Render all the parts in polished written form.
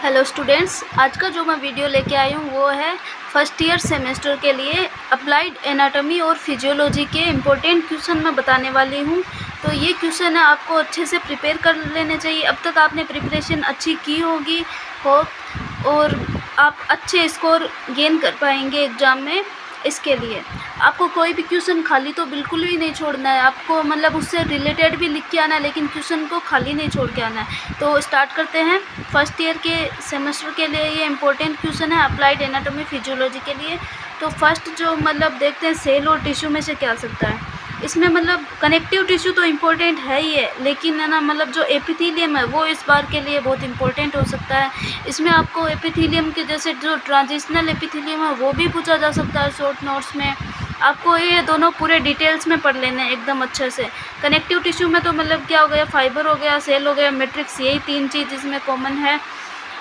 Hello students, आज का जो मैं वीडियो लेके आई हूँ वो है फर्स्ट ईयर सेमेस्टर के लिए अप्लाइड एनाटॉमी और फिजियोलॉजी के इम्पोर्टेंट क्वेश्चन मैं बताने वाली हूँ। तो ये क्वेश्चन है, आपको अच्छे से प्रिपेयर कर लेने चाहिए। अब तक आपने प्रिपरेशन अच्छी की होगी और आप अच्छे स्कोर गेन कर पाएंगे एग्ज़ाम में। इसके लिए आपको कोई भी क्वेश्चन खाली तो बिल्कुल भी नहीं छोड़ना है। आपको मतलब उससे रिलेटेड भी लिख के आना है, लेकिन क्वेश्चन को खाली नहीं छोड़ के आना है। तो स्टार्ट करते हैं। फर्स्ट ईयर के सेमेस्टर के लिए ये इंपॉर्टेंट क्वेश्चन है अप्लाइड एनाटॉमी फिजियोलॉजी के लिए। तो फर्स्ट जो मतलब देखते हैं, सेल और टिश्यू में से क्या आ सकता है। इसमें मतलब कनेक्टिव टिश्यू तो इम्पोर्टेंट है ही है, लेकिन है ना मतलब जो एपिथेलियम है वो इस बार के लिए बहुत इंपॉर्टेंट हो सकता है। इसमें आपको एपिथेलियम के जैसे जो ट्रांजिशनल एपिथेलियम है वो भी पूछा जा सकता है शॉर्ट नोट्स में। आपको ये दोनों पूरे डिटेल्स में पढ़ लेने हैं एकदम अच्छे से। कनेक्टिव टिश्यू में तो मतलब क्या हो गया, फाइबर हो गया, सेल हो गया, मैट्रिक्स, यही तीन चीज़ इसमें कॉमन है।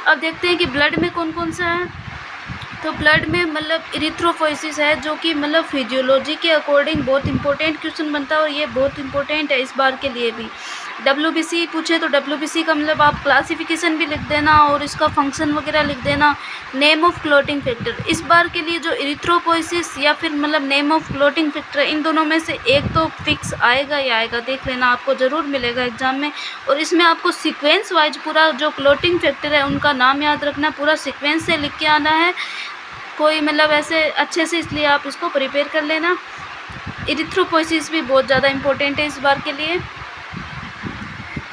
अब देखते हैं कि ब्लड में कौन कौन सा है। तो ब्लड में मतलब इरिथ्रोपोइसिस है, जो कि मतलब फिजियोलॉजी के अकॉर्डिंग बहुत इंपॉर्टेंट क्वेश्चन बनता है और ये बहुत इंपॉर्टेंट है इस बार के लिए भी। डब्ल्यूबीसी पूछे तो डब्ल्यूबीसी का मतलब आप क्लासिफिकेशन भी लिख देना और इसका फंक्शन वगैरह लिख देना। नेम ऑफ क्लॉटिंग फैक्टर, इस बार के लिए जो इरिथ्रोपोइसिस या फिर मतलब नेम ऑफ क्लॉटिंग फैक्टर, इन दोनों में से एक तो फिक्स आएगा ही आएगा, देख लेना, आपको ज़रूर मिलेगा एग्जाम में। और इसमें आपको सीक्वेंस वाइज पूरा जो क्लॉटिंग फैक्टर है उनका नाम याद रखना, पूरा सीक्वेंस से लिख के आना है, कोई मतलब ऐसे अच्छे से, इसलिए आप इसको प्रिपेयर कर लेना। इरिथ्रोपोइसिस भी बहुत ज़्यादा इंपॉर्टेंट है इस बार के लिए।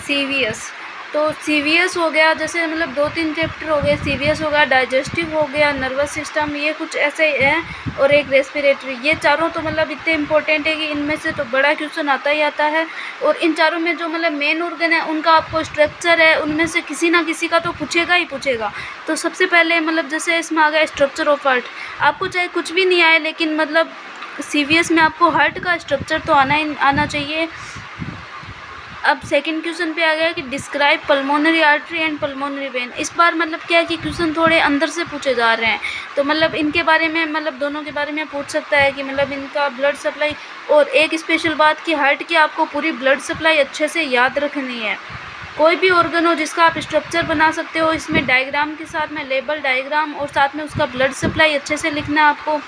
सीवीएस, तो सीवीएस हो गया, जैसे मतलब 2-3 चैप्टर हो गए। सीवीएस हो गया, डाइजेस्टिव हो गया, नर्वस सिस्टम, ये कुछ ऐसे है, और एक रेस्पिरेटरी। ये चारों तो मतलब इतने इंपॉर्टेंट है कि इनमें से तो बड़ा क्वेश्चन आता ही आता है। और इन चारों में जो मतलब मेन ऑर्गन है उनका आपको स्ट्रक्चर है, उनमें से किसी ना किसी का तो पूछेगा ही पूछेगा। तो सबसे पहले मतलब जैसे इसमें आ गया स्ट्रक्चर ऑफ हार्ट। आपको चाहे कुछ भी नहीं आए, लेकिन मतलब सीवीएस में आपको हार्ट का स्ट्रक्चर तो आना चाहिए। अब सेकंड क्वेश्चन पे आ गया कि describe pulmonary artery and pulmonary vein. इस बार मतलब क्या है कि क्वेश्चन थोड़े अंदर से पूछे जा रहे हैं, तो मतलब इनके बारे में मतलब दोनों के बारे में पूछ सकता है कि मतलब इनका ब्लड सप्लाई। और एक स्पेशल बात कि हार्ट की आपको पूरी ब्लड सप्लाई अच्छे से याद रखनी है। कोई भी ऑर्गन हो जिसका आप स्ट्रक्चर बना सकते हो, इसमें डायग्राम के साथ में लेबल डायग्राम और साथ में उसका ब्लड सप्लाई अच्छे से लिखना है आपको।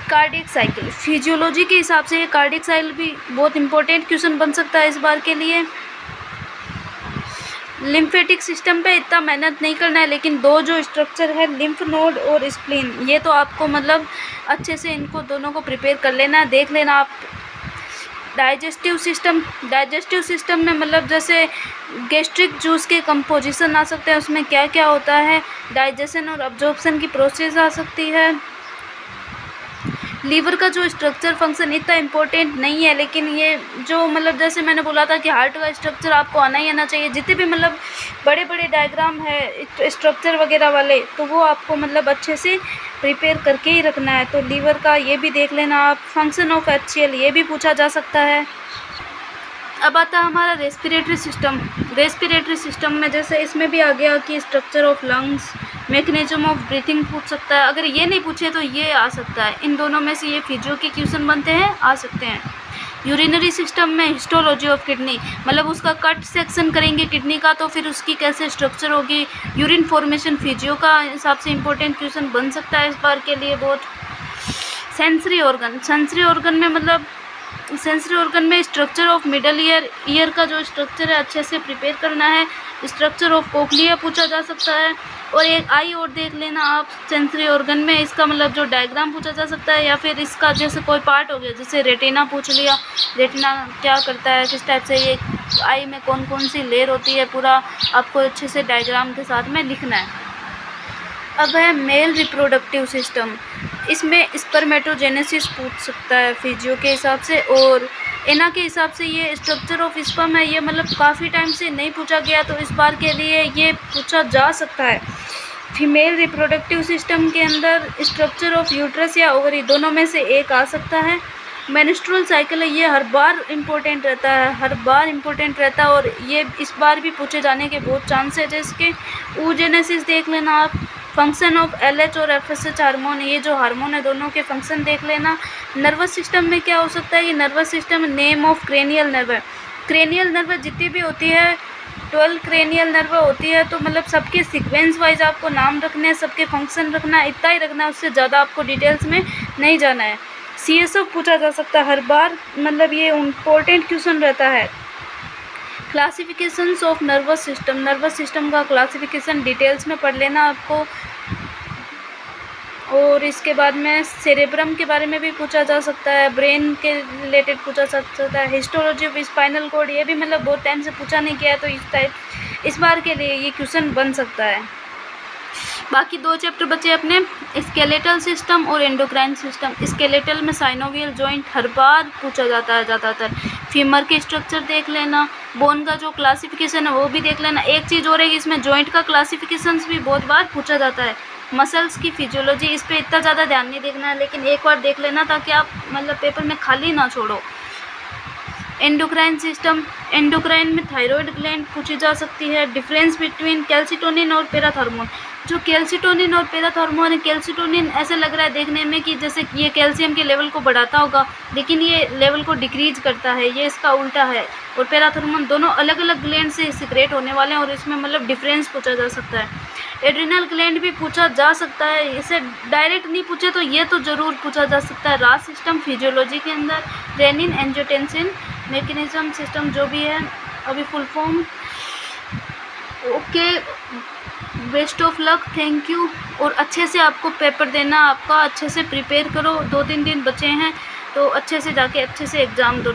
कार्डियक साइकिल, फिजियोलॉजी के हिसाब से ये कार्डियक साइकिल भी बहुत इंपॉर्टेंट क्वेश्चन बन सकता है इस बार के लिए। लिम्फेटिक सिस्टम पे इतना मेहनत नहीं करना है, लेकिन दो जो स्ट्रक्चर है लिम्फ नोड और स्प्लीन, ये तो आपको मतलब अच्छे से इनको दोनों को प्रिपेयर कर लेना है, देख लेना आप। डाइजेस्टिव सिस्टम में मतलब जैसे गैस्ट्रिक जूस के कंपोजिशन आ सकते हैं, उसमें क्या क्या होता है, डाइजेशन और अब्जॉर्प्शन की प्रोसेस आ सकती है। लीवर का जो स्ट्रक्चर फंक्शन इतना इम्पोर्टेंट नहीं है, लेकिन ये जो मतलब जैसे मैंने बोला था कि हार्ट का स्ट्रक्चर आपको आना ही आना चाहिए। जितने भी मतलब बड़े बड़े डायग्राम है स्ट्रक्चर वगैरह वाले, तो वो आपको मतलब अच्छे से प्रिपेयर करके ही रखना है। तो लीवर का ये भी देख लेना आप। फंक्शन ऑफ HCl ये भी पूछा जा सकता है। अब आता है हमारा रेस्पिरेटरी सिस्टम। रेस्पिरेटरी सिस्टम में जैसे इसमें भी आ गया कि structure of lungs, mechanism of breathing पूछ सकता है। अगर ये नहीं पूछे तो ये आ सकता है। इन दोनों में से ये फिजियो के क्वेश्चन बनते हैं, आ सकते हैं। यूरिनरी सिस्टम में हिस्टोलॉजी ऑफ किडनी, मतलब उसका कट सेक्शन करेंगे किडनी का, तो फिर उसकी कैसे स्ट्रक्चर होगी। यूरिन फॉर्मेशन फिजियो का हिसाब से इंपॉर्टेंट क्वेश्चन बन सकता है इस बार के लिए बहुत। सेंसरी ऑर्गन में मतलब सेंसरी ऑर्गन में स्ट्रक्चर ऑफ मिडल ईयर का जो स्ट्रक्चर है अच्छे से प्रिपेयर करना है। स्ट्रक्चर ऑफ कोक्लिया पूछा जा सकता है। और एक आई और देख लेना आप सेंसरी ऑर्गन में, इसका मतलब जो डायग्राम पूछा जा सकता है, या फिर इसका जैसे कोई पार्ट हो गया, जैसे रेटिना पूछ लिया, रेटिना क्या करता है, किस टाइप से, ये आई में कौन कौन सी लेयर होती है, पूरा आपको अच्छे से डायग्राम के साथ में लिखना है। अब है मेल रिप्रोडक्टिव सिस्टम। इसमें स्पर्मेटोजेनेसिस पूछ सकता है फिजियो के हिसाब से। और एना के हिसाब से ये स्ट्रक्चर ऑफ स्पर्म है, ये मतलब काफ़ी टाइम से नहीं पूछा गया, तो इस बार के लिए ये पूछा जा सकता है। फीमेल रिप्रोडक्टिव सिस्टम के अंदर स्ट्रक्चर ऑफ यूट्रस या ओवरी, दोनों में से एक आ सकता है। मेंस्ट्रुअल साइकिल है, ये हर बार इम्पोर्टेंट रहता है, और ये इस बार भी पूछे जाने के बहुत चांसेस है इसके। oogenesis देख लेना आप। फंक्शन ऑफ LH और FSH हार्मोन, ये जो हार्मोन है दोनों के फंक्शन देख लेना। नर्वस सिस्टम में क्या हो सकता है कि nervous system name of cranial nerve, cranial nerve जितनी भी होती है 12 क्रेनियल नर्व होती है, तो मतलब सबके सीक्वेंस वाइज आपको नाम रखने हैं, सबके फंक्शन रखना है, इतना ही रखना है, उससे ज़्यादा आपको डिटेल्स में नहीं जाना है। CSF पूछा जा सकता है हर बार, मतलब ये इम्पोर्टेंट क्वेश्चन रहता है। क्लासिफिकेशंस ऑफ नर्वस सिस्टम का क्लासिफिकेशन डिटेल्स में पढ़ लेना आपको। और इसके बाद में सेरेब्रम के बारे में भी पूछा जा सकता है, ब्रेन के रिलेटेड पूछा जा सकता है, हिस्टोलॉजी ऑफ स्पाइनल कॉर्ड, ये भी मतलब बहुत टाइम से पूछा नहीं गया है, तो इस बार के लिए ये क्वेश्चन बन सकता है। बाकी 2 चैप्टर बचे अपने, स्केलेटल सिस्टम और एंडोक्राइन सिस्टम। स्केलेटल में साइनोवियल जॉइंट हर बार पूछा जाता है ज़्यादातर। फीमर के स्ट्रक्चर देख लेना, बोन का जो क्लासिफिकेशन है वो भी देख लेना। एक चीज़ और है कि इसमें जॉइंट का क्लासिफिकेशन भी बहुत बार पूछा जाता है। मसल्स की फिजियोलॉजी, इस पर इतना ज़्यादा ध्यान नहीं देखना है, लेकिन एक बार देख लेना ताकि आप मतलब पेपर में खाली ना छोड़ो। एंडोक्राइन सिस्टम, एंडोक्राइन में थायराइड ग्लैंड पूछी जा सकती है। डिफरेंस बिटवीन कैल्सिटोनिन और पैराथॉर्मोन। जो कैल्सिटोनिन और पैराथॉर्मोन है, कैल्सिटोनिन ऐसे लग रहा है देखने में कि जैसे ये कैल्शियम के लेवल को बढ़ाता होगा, लेकिन ये लेवल को डिक्रीज करता है, ये इसका उल्टा है। और पैराथॉर्मोन दोनों अलग अलग ग्लैंड से सिक्रेट होने वाले हैं, और इसमें मतलब डिफरेंस पूछा जा सकता है। एड्रिनल ग्लैंड भी पूछा जा सकता है, इसे डायरेक्ट नहीं पूछे तो ये तो ज़रूर पूछा जा सकता है। रास सिस्टम फिजियोलॉजी के अंदर, रेनिन एंजियोटेंसिन मैकेनिज्म सिस्टम जो भी है, अभी full form. Okay, best of luck, thank you. और अच्छे से आपको पेपर देना, आपका अच्छे से प्रिपेयर करो, 2-3 दिन बचे हैं तो अच्छे से जाके अच्छे से एग्ज़ाम दो।